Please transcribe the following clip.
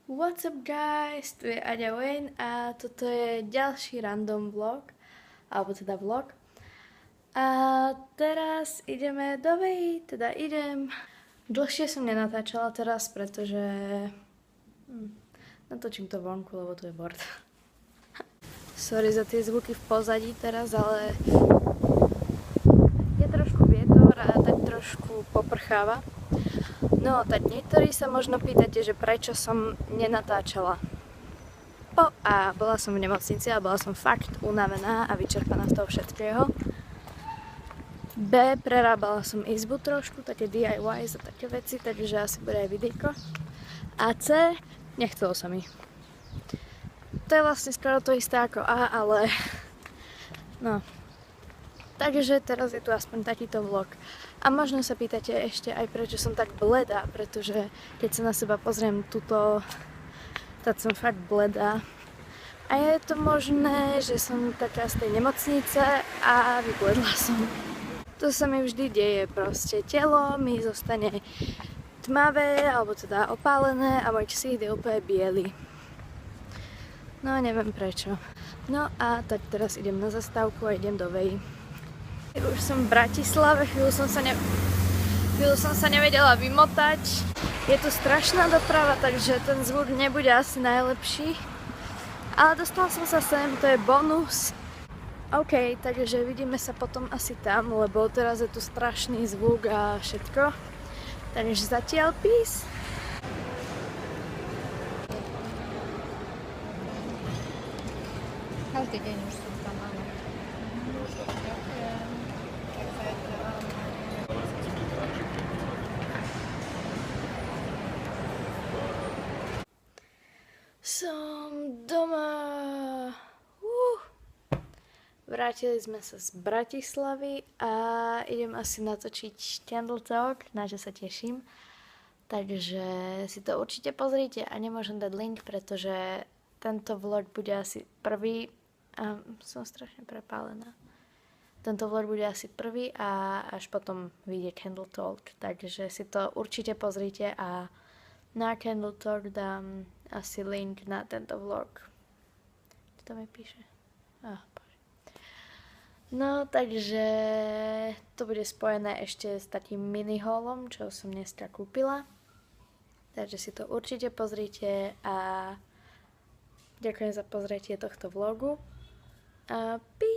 What's up guys, tu je Aďa Wayne a toto je ďalší random vlog, alebo teda vlog. A teraz ideme do Veji, teda idem. Dlhšie som nenatáčala teraz, pretože natočím to vonku, lebo tu je board. Sorry za tie zvuky v pozadí teraz, ale je trošku vietor a tak trošku poprcháva. No, tak niektorí sa možno pýtate, že prečo som nenatáčala. A bola som v nemocnici a bola som fakt unavená a vyčerpaná z toho všetkého. B, prerábala som izbu trošku, také DIY za také veci, takže asi bude aj videjko. A C, nechcelo sa mi. To je vlastne skoro to isté ako A, ale no. Takže teraz je tu aspoň takýto vlog. A možno sa pýtate ešte aj prečo som tak bledá, pretože keď sa na seba pozriem tuto, tak som fakt bledá. A je to možné, že som taká z tej nemocnice a vybledla som. To sa mi vždy deje proste. Telo mi zostane tmavé, alebo teda opálené a môj ksít je úplne biely. No neviem prečo. No a tak teraz idem na zastávku a idem do Veji. Už som v Bratislave, chvíľu som sa nevedela vymotať. Je tu strašná doprava, takže ten zvuk nebude asi najlepší. Ale dostala som sa sem, to je bonus. OK, takže vidíme sa potom asi tam, lebo teraz je tu strašný zvuk a všetko. Takže zatiaľ peace. Každý deň už som tam, áno. Som doma. Vrátili sme sa z Bratislavy a idem asi natočiť Candle Talk, na čo sa teším. Takže si to určite pozrite a nemôžem dať link, pretože tento vlog bude asi prvý a som strašne prepálená. Tento vlog bude asi prvý a až potom vyjde Candle Talk, takže si to určite pozrite a na Candle Talk dám asi link na tento vlog. Čo to mi píše? No, takže to bude spojené ešte s takým mini haulom, čo som dneska kúpila. Takže si to určite pozrite a ďakujem za pozretie tohto vlogu. A peace!